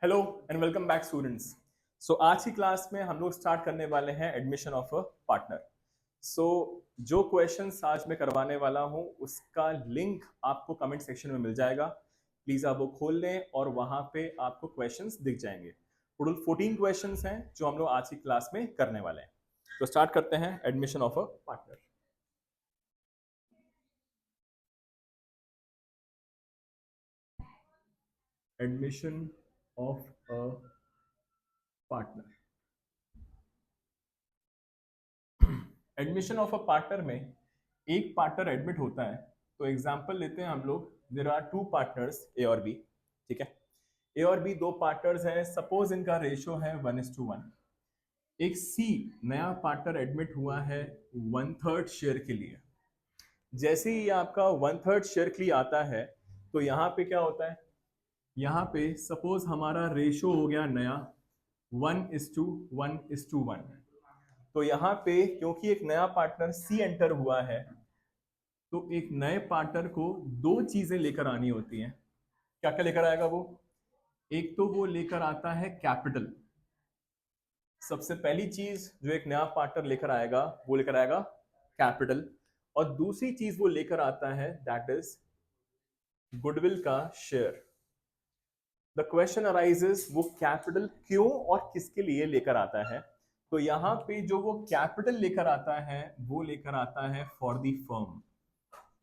Hello and welcome back students. So आज की class में हम लोग स्टार्ट करने वाले हैं एडमिशन ऑफ अ पार्टनर। सो जो क्वेश्चंस आज मैं करवाने वाला हूं उसका लिंक आपको कमेंट सेक्शन में मिल जाएगा। प्लीज आप वो खोल लें और वहां पे आपको क्वेश्चंस दिख जाएंगे। टोटल 14 क्वेश्चंस हैं जो हम लोग आज की क्लास में करने वाले हैं। तो स्टार्ट करते हैं admission of a partner. Admission of a partner. Admission of a partner में एक पार्टनर एडमिट होता है। तो एग्जांपल लेते हैं हम लोग, there are two partners A और बी। ठीक है, ए और बी दो पार्टनर्स हैं। सपोज इनका रेशियो है 1:1। एक सी नया पार्टनर एडमिट हुआ है 1/3 शेयर के लिए। जैसे ही आपका 1/3 शेयर के लिए आता है तो यहाँ पे क्या होता है, यहाँ पे सपोज हमारा रेशियो हो गया नया 1:1:1। तो यहाँ पे क्योंकि एक नया पार्टनर सी एंटर हुआ है तो एक नए पार्टनर को दो चीजें लेकर आनी होती हैं। क्या क्या लेकर आएगा वो? एक तो वो लेकर आता है कैपिटल। सबसे पहली चीज जो एक नया पार्टनर लेकर आएगा वो लेकर आएगा कैपिटल। और दूसरी चीज वो लेकर आता है दैट इज गुडविल का शेयर। द क्वेश्चन अराइजेस वो कैपिटल क्यों और किसके लिए लेकर आता है। तो यहाँ पे जो वो कैपिटल लेकर आता है वो लेकर आता है फॉर द फर्म।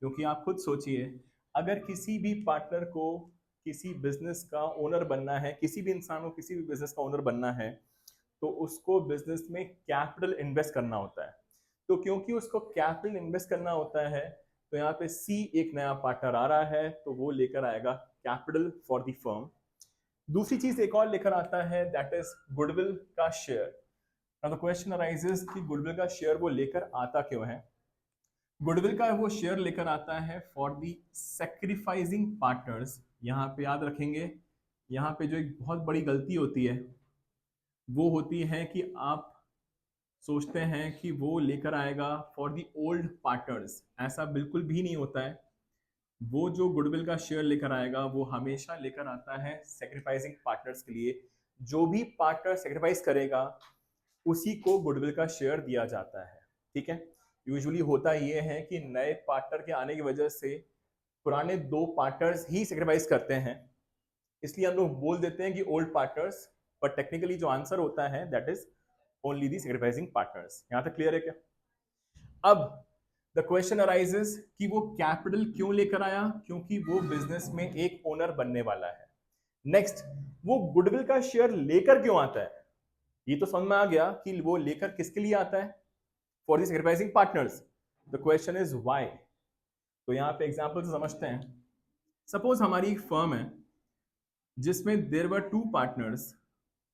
क्योंकि आप खुद सोचिए, अगर किसी भी पार्टनर को किसी बिजनेस का ओनर बनना है, किसी भी इंसान को किसी भी बिजनेस का ओनर बनना है तो उसको बिजनेस में कैपिटल इन्वेस्ट करना होता है। तो क्योंकि उसको कैपिटल इन्वेस्ट करना होता है तो यहाँ पे सी एक नया पार्टनर आ रहा है तो वो लेकर आएगा कैपिटल फॉर द फर्म। दूसरी चीज एक और लेकर आता है दैट इज गुडविल का share. Now the question arises कि गुडविल का शेयर वो लेकर आता क्यों है। गुडविल का वो शेयर लेकर आता है फॉर दी सेक्रीफाइसिंग पार्टनर्स। यहाँ पे याद रखेंगे, यहाँ पे जो एक बहुत बड़ी गलती होती है वो होती है कि आप सोचते हैं कि वो लेकर आएगा फॉर दी ओल्ड पार्टनर्स। ऐसा बिल्कुल भी नहीं होता है। वो जो गुडविल का शेयर लेकर आएगा वो हमेशा लेकर आता है सेक्रीफाइसिंग पार्टनर्स के लिए। जो भी पार्टनर सेक्रीफाइस करेगा उसी को गुडविल का शेयर दिया जाता है। ठीक है, यूजुअली होता ये है कि नए पार्टनर के आने की वजह से पुराने दो पार्टनर्स ही सेक्रीफाइस करते हैं, इसलिए हम लोग बोल देते हैं कि ओल्ड पार्टनर्स। बट टेक्निकली जो आंसर होता है that is only the sacrificing partners. यहां तक क्लियर है क्या? अब द क्वेश्चन अराइजेस कि वो कैपिटल क्यों लेकर आया, क्योंकि वो बिजनेस में एक ओनर बनने वाला है। नेक्स्ट, वो गुडविल का शेयर लेकर क्यों आता है। ये तो समझ में आ गया कि वो लेकर किसके लिए आता है, for the sacrificing partners. The question is why. तो यहाँ पे एग्जांपल से समझते हैं। सपोज हमारी एक फर्म है जिसमें there were two partners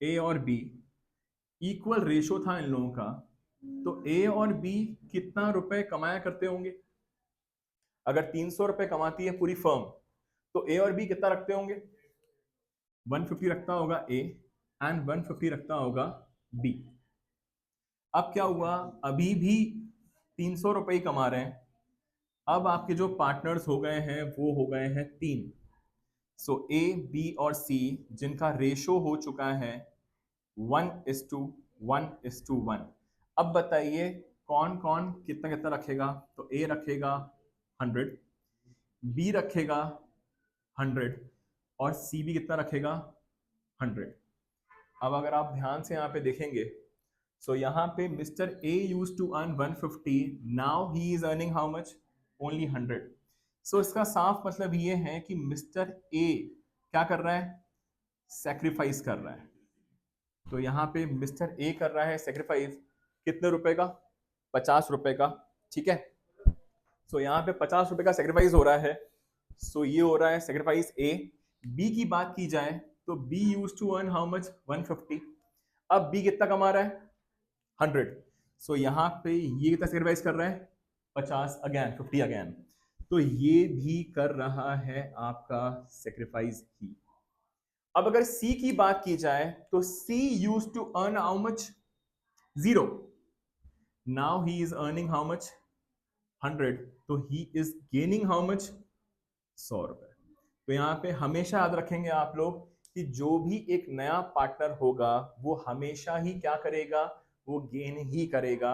A और बी। इक्वल रेशो था इन लोगों का। तो ए और बी कितना रुपए कमाया करते होंगे? अगर 300 रुपए कमाती है पूरी फर्म तो ए और बी कितना रखते होंगे? 150 रखता होगा ए एंड 150 रखता होगा बी। अब क्या हुआ, अभी भी 300 रुपए ही कमा रहे हैं। अब आपके जो पार्टनर्स हो गए हैं वो हो गए हैं 3। सो ए बी और सी जिनका रेशो हो चुका है 1:1:1। अब बताइए कौन कौन कितना कितना रखेगा। तो ए रखेगा 100, बी रखेगा 100 और सी भी कितना रखेगा 100। अब अगर आप ध्यान से यहाँ पे देखेंगे सो यहाँ पे mister A used to earn 150, now he is earning how much? Only 100। So इसका साफ मतलब ये है कि मिस्टर ए क्या कर रहा है? सेक्रीफाइस कर रहा है। तो यहाँ पे मिस्टर ए कर रहा है सेक्रीफाइस कितने रुपए का? 50 रुपए का। ठीक है, सो यहाँ पे 50 रुपए का सेक्रीफाइस हो रहा है। सो ये हो रहा है सेक्रीफाइस ए। बी की बात की जाए तो B used to earn how much? 150। अब बी कितना कमा रहा है? 100। सो यहाँ पे ये कितना सेक्रीफाइस कर रहा है? 50 अगेन, 50 अगेन। तो ये भी कर रहा है आपका सेक्रीफाइस ही। अब अगर सी की बात की जाए तो she use to earn how much? 0। Now he is earning how much? 100। तो he is gaining how much? 100 रुपए। तो यहाँ पे हमेशा याद रखेंगे आप लोग कि जो भी एक नया पार्टनर होगा वो हमेशा ही क्या करेगा, वो गेन ही करेगा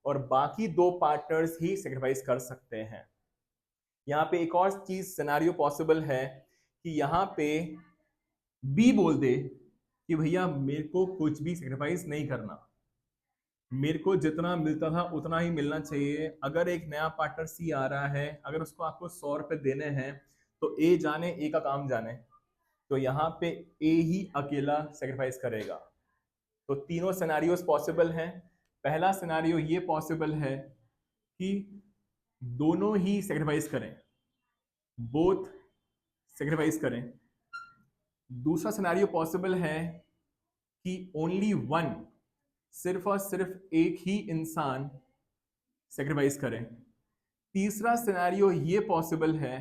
और बाकी दो पार्टनर्स ही सेक्रीफाइस कर सकते हैं। यहाँ पे एक और चीज सिनेरियो पॉसिबल है कि यहाँ पे बी बोल दे कि भैया मेरे को कुछ भी सेक्रीफाइस नहीं करना, मेरे को जितना मिलता था उतना ही मिलना चाहिए। अगर एक नया पार्टनर सी आ रहा है, अगर उसको आपको 100 रुपए देने हैं तो ए जाने, ए का काम जाने, तो यहाँ पे ए ही अकेला सेक्रीफाइस करेगा। तो तीनों सिनेरियोस पॉसिबल हैं। पहला सिनेरियो ये पॉसिबल है कि दोनों ही सेक्रीफाइस करें, बोथ सेक्रीफाइस करें। दूसरा सिनेरियो पॉसिबल है कि ओनली वन, सिर्फ और सिर्फ एक ही इंसान सेक्रीफाइस करें। तीसरा सिनेरियो ये पॉसिबल है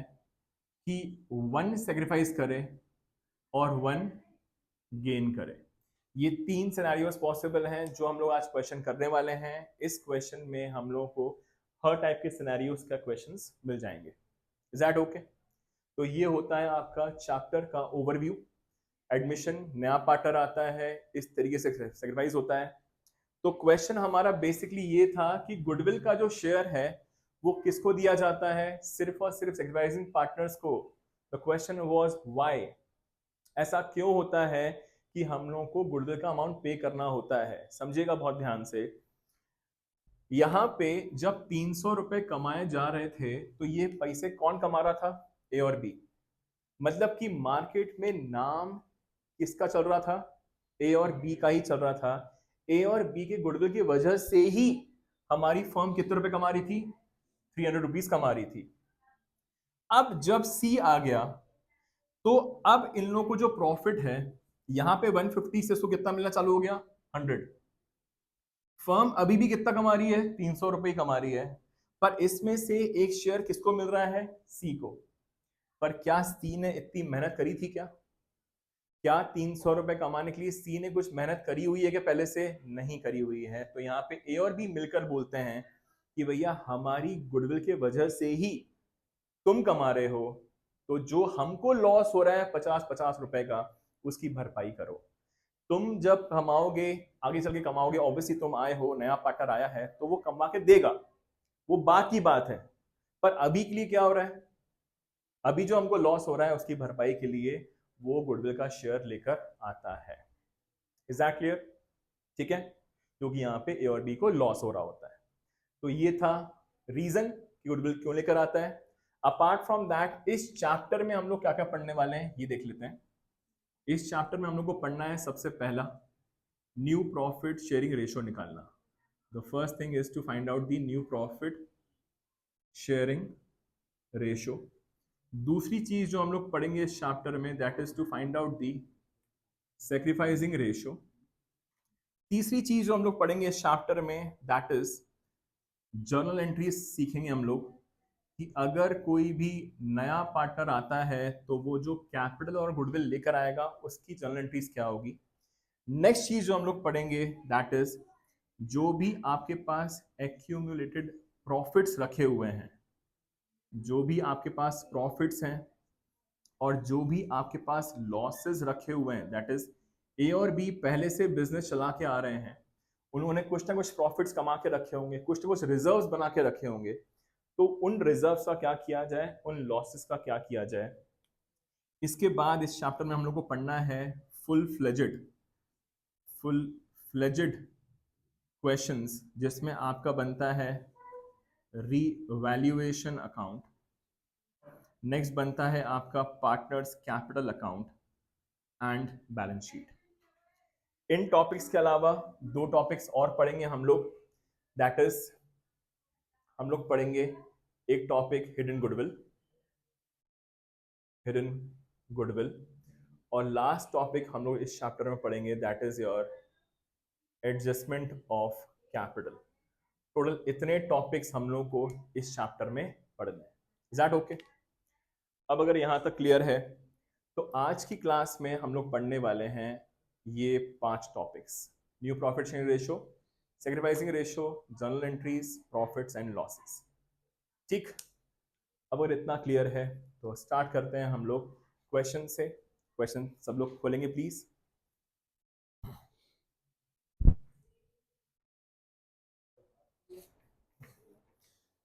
कि वन सेक्रीफाइस करे और वन गेन करे। ये तीन सिनेरियोस पॉसिबल हैं जो हम लोग आज क्वेश्चन करने वाले हैं। इस क्वेश्चन में हम लोग को हर टाइप के सिनेरियोस का क्वेश्चंस मिल जाएंगे। Is that okay? तो ये होता है आपका चैप्टर का ओवरव्यू। एडमिशन, नया पार्टनर आता है, इस तरीके से सेक्रीफाइस होता है। तो क्वेश्चन हमारा बेसिकली ये था कि गुडविल का जो शेयर है वो किसको दिया जाता है, सिर्फ और सिर्फ सेक्रीफाइसिंग पार्टनर्स को। द क्वेश्चन वाज व्हाई, ऐसा क्यों होता है कि हम लोगों को गुडविल का अमाउंट पे करना होता है। समझिएगा बहुत ध्यान से। यहाँ पे जब 300 रुपए कमाए जा रहे थे तो ये पैसे कौन कमा रहा था, ए और बी। मतलब कि मार्केट में नाम किसका चल रहा था, ए और बी का ही चल रहा था। ए और बी के गुडविल की वजह से ही हमारी फर्म कितने रुपए कमा रही थी, 300 रुपीज कमा रही थी। अब जब सी आ गया तो अब इन लोगों को जो प्रॉफिट है यहां पे 150 से इसको कितना मिलना चालू हो गया, 100। फर्म अभी भी कितना कमा रही है, 300 रुपए कमा रही है, पर इसमें से एक शेयर किसको मिल रहा है, सी को। पर क्या सी ने इतनी मेहनत करी थी क्या 300 रुपए कमाने के लिए सी ने कुछ मेहनत करी हुई है कि पहले से नहीं करी हुई है। तो यहाँ पे ए और बी मिलकर बोलते हैं कि भैया हमारी गुडविल के वजह से ही तुम कमा रहे हो, तो जो हमको लॉस हो रहा है 50-50 रुपए का, उसकी भरपाई करो। तुम जब कमाओगे, आगे चल के कमाओगे, ऑब्वियसली तुम आए हो, नया पार्टनर आया है तो वो कमा के देगा, वो बात की बात है। पर अभी के लिए क्या हो रहा है, अभी जो हमको लॉस हो रहा है उसकी भरपाई के लिए वो गुडविल का शेयर लेकर आता है। Is that clear? ठीक है, क्योंकि यहाँ पे ए और बी को लॉस हो रहा होता है। तो ये था रीजन कि गुडविल क्यों लेकर आता है। अपार्ट फ्रॉम दैट, इस चैप्टर में हम लोग क्या क्या पढ़ने वाले हैं ये देख लेते हैं। इस चैप्टर में हम लोग को पढ़ना है सबसे पहला न्यू प्रॉफिट शेयरिंग रेशियो निकालना। The first thing is to find out the new profit sharing ratio. दूसरी चीज जो हम लोग पढ़ेंगे इस चैप्टर में, that is to find out the sacrificing ratio. तीसरी चीज जो हम लोग पढ़ेंगे इस चैप्टर में, दैट इज जर्नल एंट्रीज सीखेंगे हम लोग कि अगर कोई भी नया पार्टनर आता है तो वो जो कैपिटल और गुडविल लेकर आएगा उसकी जर्नल एंट्रीज क्या होगी। नेक्स्ट चीज जो हम लोग पढ़ेंगे दैट इज जो भी आपके पास एक्यूमुलेटेड प्रॉफिट्स रखे हुए हैं, जो भी आपके पास प्रॉफिट्स हैं और जो भी आपके पास लॉसेस रखे हुए हैं, दैट इज ए और बी पहले से बिजनेस चला के आ रहे हैं, उन्होंने कुछ ना कुछ प्रॉफिट्स कमा के रखे होंगे, कुछ ना कुछ रिजर्व्स बना के रखे होंगे। तो उन रिजर्व्स का क्या किया जाए, उन लॉसेस का क्या किया जाए। इसके बाद इस चैप्टर में हम लोग को पढ़ना है फुल फ्लेजेड क्वेश्चंस, जिसमें आपका बनता है रीवैल्यूएशन अकाउंट, नेक्स्ट बनता है आपका partners capital account and balance sheet. In topics के अलावा दो टॉपिक्स और पढ़ेंगे हम लोग, दैट इज हम लोग पढ़ेंगे एक टॉपिक हिडन गुडविल, और लास्ट टॉपिक हम लोग इस चैप्टर में पढ़ेंगे that is your adjustment of capital. Total इतने टॉपिक्स हम लोग को इस चैप्टर में पढ़ने हैं। Is that okay? अब अगर यहां तक क्लियर है तो आज की क्लास में हम लोग पढ़ने वाले हैं ये 5 topics: new profit sharing ratio, sacrificing ratio, journal entries, profits and losses. ठीक, अब अगर इतना क्लियर है तो स्टार्ट करते हैं हम लोग क्वेश्चन से। क्वेश्चन सब लोग खोलेंगे प्लीज।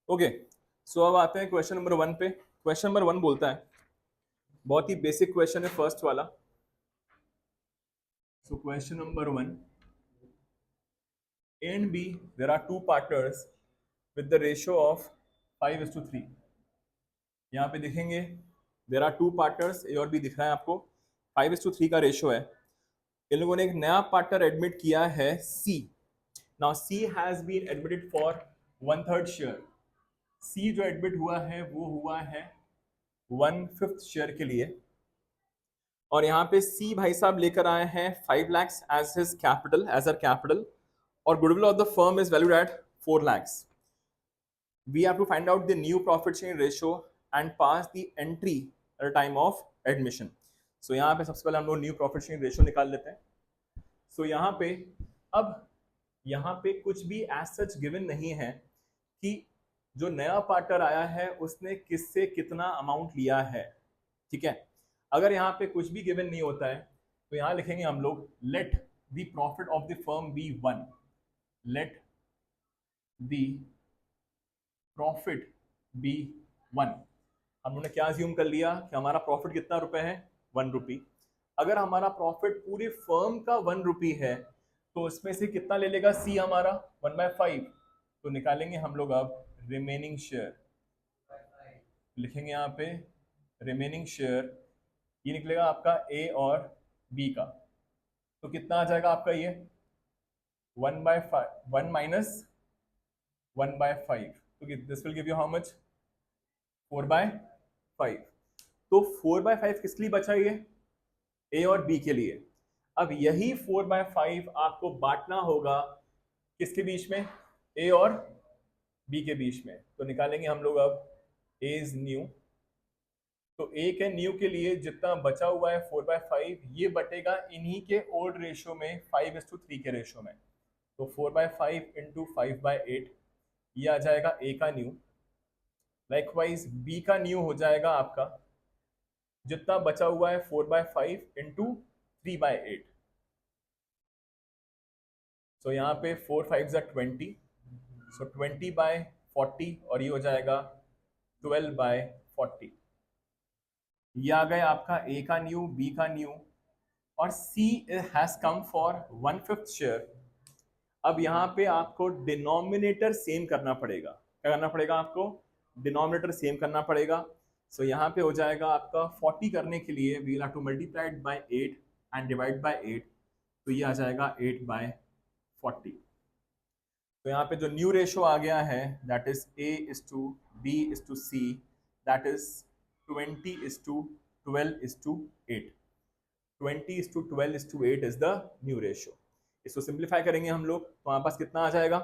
ओके, सो अब आते हैं क्वेश्चन नंबर 1 पे। क्वेश्चन नंबर 1 बोलता है, बहुत ही बेसिक क्वेश्चन है फर्स्ट वाला। So question number 1, A and B, there are two partners with the ratio of 5:3। यहाँ पे देखेंगे there are two partners, A और B दिख रहा है आपको, 5:3 का रेशियो है। इन लोगों ने एक नया पार्टनर एडमिट किया है C। Now C has been admitted for 1/3 share. C जो एडमिट हुआ है वो हुआ है 1/5 शेयर के लिए, और यहाँ पे C भाई साहब लेकर आए हैं 5 lakhs as his capital, as a capital, और goodwill of the firm is valued at 4 lakhs। We have to find out the new profit sharing ratio and pass the entry at the time of admission। So यहाँ पे सबसे पहले हम लोग new profit sharing ratio निकाल लेते हैं। So यहाँ पे अब यहाँ पे कुछ भी एज सच गिवन नहीं है कि जो नया पार्टनर आया है उसने किससे कितना अमाउंट लिया है, ठीक है। अगर यहाँ पे कुछ भी गिवन नहीं होता है तो यहाँ लिखेंगे हम लोग let the profit of the firm be 1। Let the profit be 1। हमने क्या अज्यूम कर लिया कि हमारा प्रॉफिट कितना रुपए है, 1 रुपी। अगर हमारा प्रॉफिट पूरी फर्म का 1 रुपी है तो उसमें से कितना ले लेगा सी हमारा, 1/5। तो निकालेंगे हम लोग अब रिमेनिंग शेयर, लिखेंगे यहाँ पे रिमेनिंग शेयर, ये निकलेगा आपका ए और बी का। तो कितना आ जाएगा आपका ये 1/5, 1 माइनस 1/5, तो this will give you how much, 4/5। तो 4/5 किस लिए बचा ये, ए और बी के लिए। अब यही 4/5 आपको बांटना होगा किसके बीच में, ए और बी के बीच में। तो निकालेंगे हम लोग अब ए इज न्यू, तो ए के न्यू के लिए जितना बचा हुआ है 4/5 ये बटेगा इन्हीं के ओल्ड रेशियो में 5:3 के रेशियो में। तो 4/5 इंटू 5/8 ये आ जाएगा ए का न्यू। लाइकवाइज बी का न्यू हो जाएगा आपका जितना बचा हुआ है 4/5 इंटू 3/8। सो यहाँ पे 4 5 20, सो 20/40, और ये हो जाएगा 12/40। ये आ गया आपका ए का न्यू, बी का न्यू, और सी हैज कम फॉर 1/5 शेयर। अब यहाँ पे आपको डिनोमिनेटर सेम करना पड़ेगा। क्या करना पड़ेगा आपको, डिनोमिनेटर सेम करना पड़ेगा। सो यहाँ पे हो जाएगा आपका 40 करने के लिए we will have to multiply it by 8 and divide by 8, तो ये आ जाएगा 8/40। तो यहाँ पे जो न्यू रेशो आ गया है that is A:B:C, that is 20:12:8। 20:12:8 is the new ratio. इसको सिंप्लीफाई करेंगे हम लोग तो हमारे पास कितना आ जाएगा,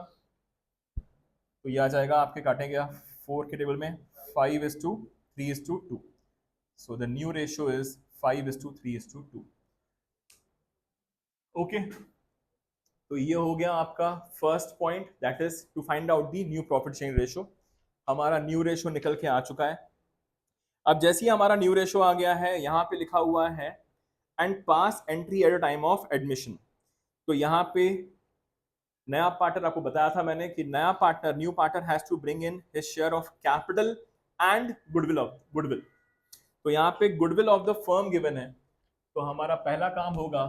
तो ये आ जाएगा आपके काटेंगे 4 के टेबल में 5:3:2। So the new ratio is 5:3:2। Okay, तो ये हो गया आपका first point, that is to find out the new profit sharing ratio. हमारा न्यू रेशियो निकल के आ चुका है। अब जैसे ही हमारा न्यू रेशियो आ गया है यहाँ पे लिखा हुआ है and pass entry at a time of admission. तो यहाँ पे नया पार्टनर, आपको बताया था मैंने कि नया partner, new partner has to bring in his share of capital and goodwill of goodwill. तो यहाँ पे goodwill of the firm given है, तो हमारा पहला काम होगा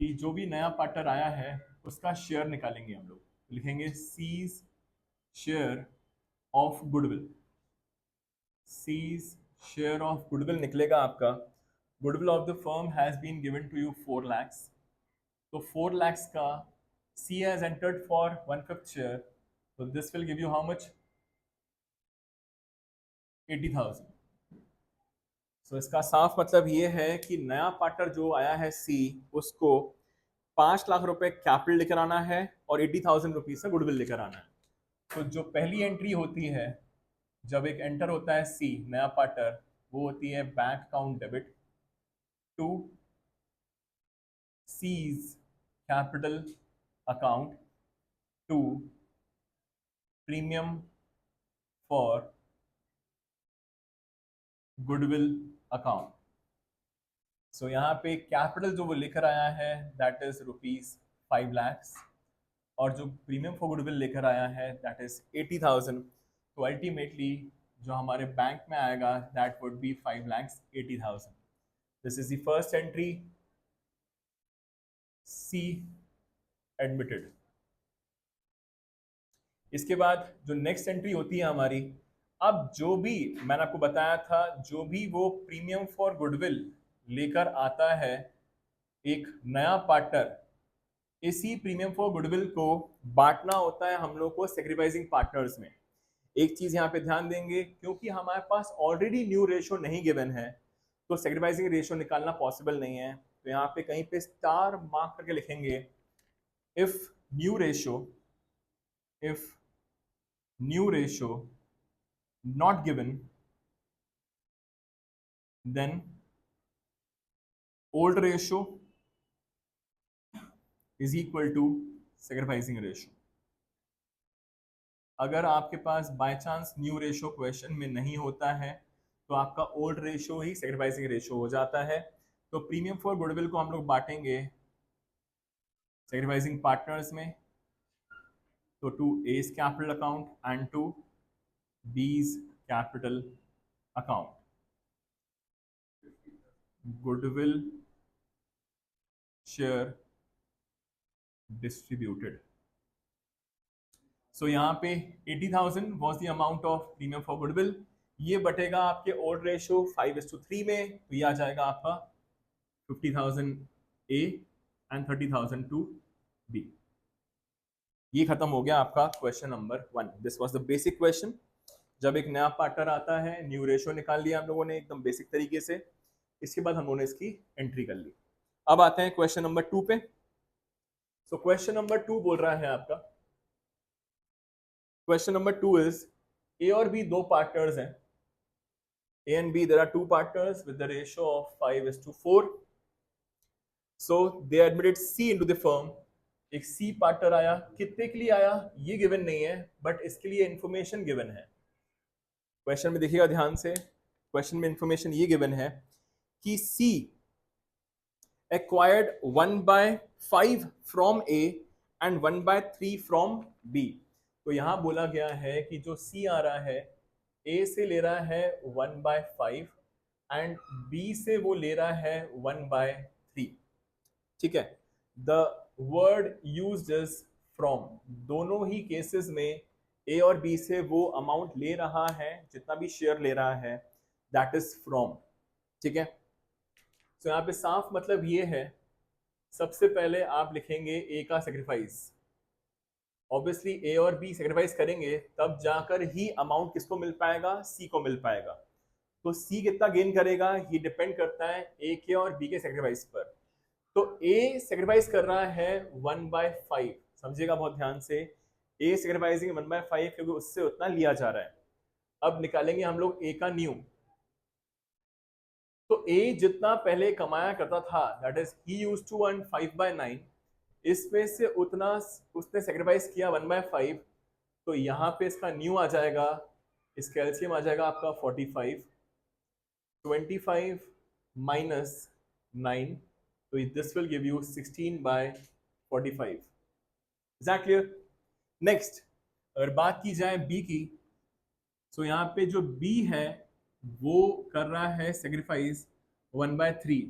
कि जो भी नया पार्टनर आया है उसका शेयर निकालेंगे हम लोग। लिखेंगे C's share of goodwill. C's share of goodwill निकलेगा आपका, goodwill of the firm has been given to you 4 lakhs। तो 4 lakhs का C has entered for 1/5 share, so this will give you how much, 80,000। so इसका साफ मतलब ये है कि नया पार्टनर जो आया है C, उसको 5 लाख रुपए कैपिटल लेकर आना है और 80,000 रुपीज से गुडविल लेकर आना है। तो जो पहली एंट्री होती है जब एक एंटर होता है C नया पार्टनर, वो होती है bank account debit to C's capital account to premium for goodwill account। सो यहाँ पे कैपिटल जो वो लेकर आया है दैट इज ₹5 लाख, और जो प्रीमियम फॉर गुडविल लेकर आया है दैट इज 80,000। तो अल्टीमेटली जो हमारे बैंक में आएगा that would be 5,80,000। This is the first entry, C admitted. इसके बाद जो नेक्स्ट एंट्री होती है हमारी, अब जो भी मैंने आपको बताया था, जो भी वो प्रीमियम फॉर गुडविल लेकर आता है एक नया पार्टनर, इसी प्रीमियम फॉर गुडविल को बांटना होता है हम लोग को सेक्रीफाइसिंग पार्टनर्स में। एक चीज यहाँ पे ध्यान देंगे, क्योंकि हमारे पास ऑलरेडी न्यू रेशो नहीं गिवन है तो सेक्रीफाइसिंग रेशो निकालना पॉसिबल नहीं है। तो यहाँ पे कहीं पे स्टार मार्क करके लिखेंगे, if new ratio, if new ratio not given, then old ratio is equal to sacrificing ratio। अगर आपके पास by chance new ratio question में नहीं होता है तो आपका ओल्ड रेशो ही सेक्रीफाइसिंग रेशो हो जाता है। तो प्रीमियम फॉर गुडविल को हम लोग बांटेंगे सेक्रीफाइसिंग पार्टनर्स में, तो to A's capital account and to B's capital account. Goodwill share distributed. So यहाँ पे 80,000 was the amount of premium for goodwill, ये बटेगा आपके ओल्ड रेशो 5:3 में, तो ये आ जाएगा आपका 50,000 ए एंड 30,000 टू बी। ये खत्म हो गया आपका question number 1। This was the basic question. जब एक नया पार्टनर आता है, न्यू रेशो निकाल लिया हम लोगों ने एकदम बेसिक तरीके से, इसके बाद हम लोगों ने इसकी एंट्री कर ली। अब आते हैं क्वेश्चन नंबर 2 पे। सो क्वेश्चन नंबर 2 बोल रहा है आपका, क्वेश्चन नंबर 2 इज ए और बी दो पार्टनर्स हैं, A and B, there are two partners with the ratio of 5:4। So they admitted C into the firm. एक सी पार्टनर आया, कितने के लिए आया ये गिवन नहीं है, बट इसके लिए इंफॉर्मेशन गिवन है। क्वेश्चन में देखिएगा ध्यान से, क्वेश्चन में इंफॉर्मेशन ये गिवन है कि सी acquired 1/5 from A and 1/3 from B। तो यहां बोला गया है कि जो C आ रहा है A से ले रहा है 1/5 एंड B से वो ले रहा है 1/3। ठीक है, the word used is from. दोनों ही केसेस में A और B से वो अमाउंट ले रहा है, जितना भी शेयर ले रहा है दैट इज फ्रॉम। ठीक है, तो यहाँ पे साफ मतलब ये है, सबसे पहले आप लिखेंगे ए का सेक्रीफाइस। ऑब्वियसली ए और बी सेक्रीफाइस करेंगे तब जाकर ही अमाउंट किसको मिल पाएगा, सी को मिल पाएगा। तो सी कितना गेन करेगा ये डिपेंड करता है ए के और बी के सेक्रीफाइस पर। तो ए सेक्रीफाइस कर रहा है 1/5, समझिएगा बहुत ध्यान से, ए सेक्रीफाइसिंग 1/5 क्योंकि उससे उतना लिया जा रहा है। अब निकालेंगे हम लोग ए का न्यू। तो ए जितना पहले कमाया करता था that is he used to earn 5/9, इसमें से उतना उसने सेक्रीफाइस किया 1/5। तो यहाँ पे इसका न्यू आ जाएगा, इसका एलसीएम आ जाएगा आपका 45, 25 माइनस 9, तो this will give you 16/45। Is that clear? Next अगर बात की जाए बी की, तो यहाँ पे जो बी है वो कर रहा है sacrifice 1/3,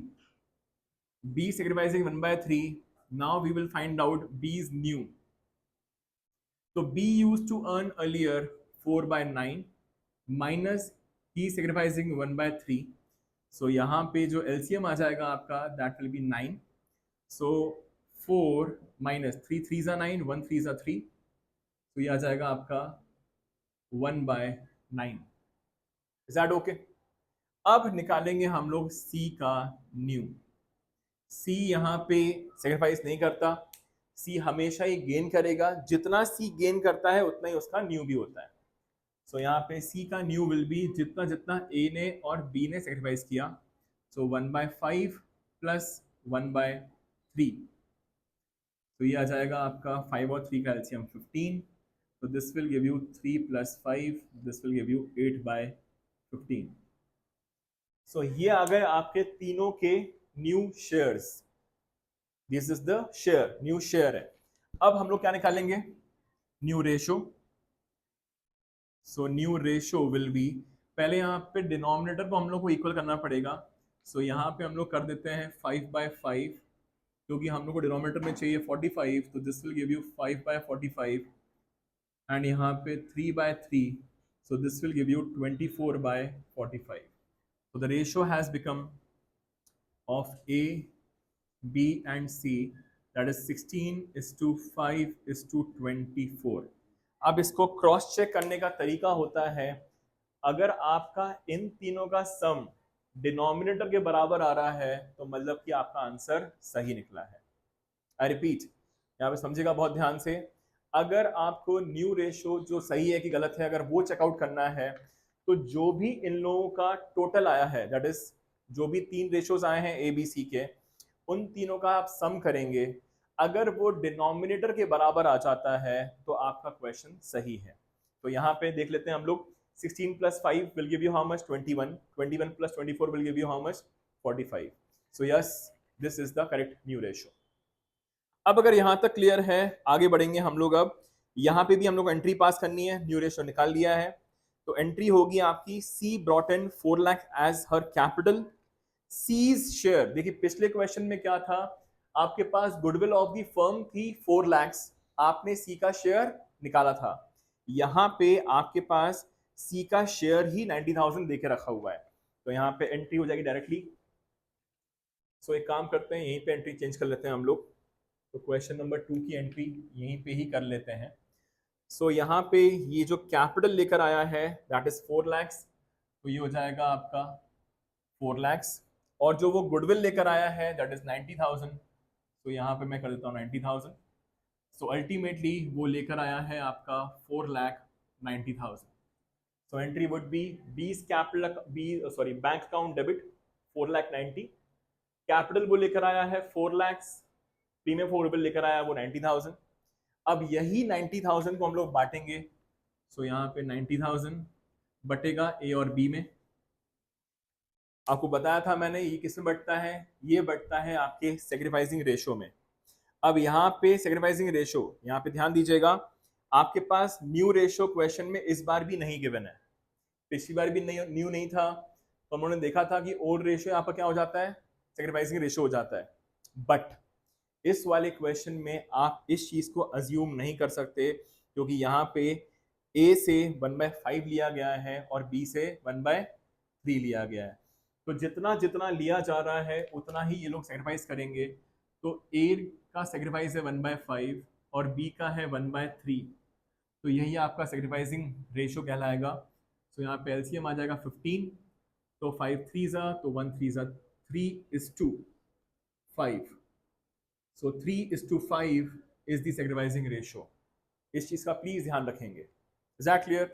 B sacrificing 1/3। Now we will find out B's new। तो B used to earn earlier 4/9 minus he sacrificing 1/3। So यहाँ पे जो LCM आ जाएगा आपका that will be 9। So 4 minus 3 3s are 9, 1 3s are 3, तो ये आ जाएगा आपका 1/9। Is that okay? अब निकालेंगे हम लोग C का न्यू। सी यहाँ पे सेक्रीफाइस नहीं करता, सी हमेशा ही गेन करेगा, जितना सी गेन करता है उतना ही उसका न्यू भी होता है। सो यहाँ पे सी का न्यू विल बी जितना जितना ए ने और बी ने सेक्रीफाइस किया। सो 1/5 प्लस 1/3, तो ये आ जाएगा आपका 5 और 3 का एलसीएम 15। तो this will give you 3 + 5, this will give you 8/15। सो ये आ गए आपके तीनों के new shares, this is the share, new share है। अब हम लोग क्या निकालेंगे, new ratio. So new ratio will be, पहले यहाँ पे डिनोमिनेटर को हम लोग को इक्वल करना पड़ेगा। सो यहाँ पे हम लोग कर देते हैं 5/5, क्योंकि हम लोग को डिनोमिनेटर में चाहिए 45, तो this will give you 5/45, and यहाँ पे 3/3, so this will give you 24/45. So the ratio has become of A, B and C, that is 16:5:24. अब इसको क्रॉस चेक करने का तरीका होता है, अगर आपका इन तीनों का सम डिनोमिनेटर के बराबर आ रहा है तो मतलब कि आपका आंसर सही निकला है। आई रिपीट, यहाँ पे समझिएगा बहुत ध्यान से, अगर आपको न्यू रेशो जो सही है कि गलत है अगर वो चेकआउट करना है, तो जो भी इन लोगों का टोटल आया है, दैट इज जो भी तीन रेशोज आए हैं ए बी सी के, उन तीनों का आप सम करेंगे, अगर वो डिनोमिनेटर के बराबर आ जाता है तो आपका क्वेश्चन सही है। तो यहाँ पे देख लेते हैं हम लोग, 16 + 5 will give you how much? 21. 21 + 24 will give you how much? 45. So yes, this is the correct new ratio. अब अगर यहां तक क्लियर है, आगे बढ़ेंगे हम लोग। अब यहां पे भी हम लोग एंट्री पास करनी है, न्यू रेशो निकाल लिया है, तो एंट्री होगी आपकी C brought in 4 lakh as her capital. C's share, देखिए पिछले क्वेश्चन में क्या था, आपके पास गुडविल ऑफ द फर्म थी 4 लाख, आपने सी का शेयर निकाला था। यहाँ पे आपके पास सी का शेयर ही 90,000 देके रखा हुआ है, तो यहाँ पे एंट्री हो जाएगी डायरेक्टली। सो एक काम करते हैं, यहीं पे एंट्री चेंज कर लेते हैं हम लोग, तो क्वेश्चन नंबर 2 की एंट्री यहीं पे ही कर लेते हैं। सो यहाँ पे ये जो कैपिटल लेकर आया है दैट इज 4 लाख, तो ये हो जाएगा आपका 4 लाख, और जो वो गुडविल लेकर आया है दैट इज 90,000, तो यहाँ पे मैं कर देता हूँ 90,000। सो अल्टीमेटली वो लेकर आया है आपका 4,90,000। So entry would be B's capital B bank account debit 4,90,000, capital वो लेकर आया है 4 लाख, प्रीमियम 4 रुपये लेकर आया वो 90,000। अब यही 90,000 को हम लोग बांटेंगे, सो यहाँ पे 90,000 बटेगा ए और बी में। आपको बताया था मैंने ये किस में बढ़ता है, ये बढ़ता है आपके सेक्रीफाइसिंग रेशो में। अब यहाँ पे सेक्रीफाइसिंग रेशो, यहाँ पे ध्यान दीजिएगा, आपके पास न्यू रेशो क्वेश्चन में इस बार भी नहीं गिवन है, पिछली बार भी न्यू नहीं था, तो हम लोगों ने देखा था कि ओल्ड रेशो यहाँ पर क्या हो जाता है, सेक्रीफाइसिंग रेशो हो जाता है। बट इस वाले क्वेश्चन में आप इस चीज को अज्यूम नहीं कर सकते, क्योंकि यहाँ पे ए से 1/5 लिया गया है और बी से 1/3 लिया गया है, तो जितना जितना लिया जा रहा है उतना ही ये लोग सेक्रीफाइस करेंगे। तो ए का सेक्रीफाइस है 1/5 और बी का है 1/3, तो यही आपका सेक्रीफाइसिंग रेशो कहलाएगा। तो यहाँ पे एलसीएम आ जाएगा 15, तो 5 3 तो 1 3 3:5, सो 3:5 इज द सेक्रीफाइसिंग रेशो। इस चीज का प्लीज ध्यान रखेंगे। Is that clear?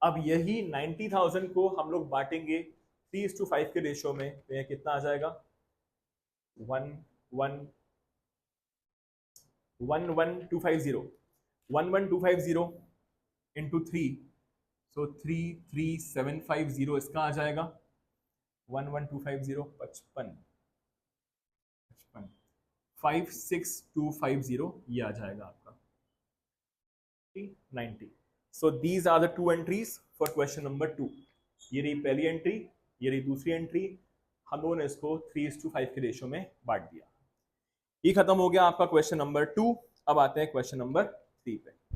अब यही 90,000 को हम लोग बांटेंगे 3:5 के रेशो में, तो यह कितना आ जाएगा 11250 इंटू 3, सो 33750 इसका आ जाएगा 11250 55 56250 ये आ जाएगा आपका 90। So these are the 2 entries for question number 2। ये रही पहली एंट्री, ये रही दूसरी एंट्री, हम लोगों ने इसको 3:5 के रेशो में बांट दिया। ये खत्म हो गया आपका क्वेश्चन नंबर 2। अब आते हैं क्वेश्चन नंबर 3 पे।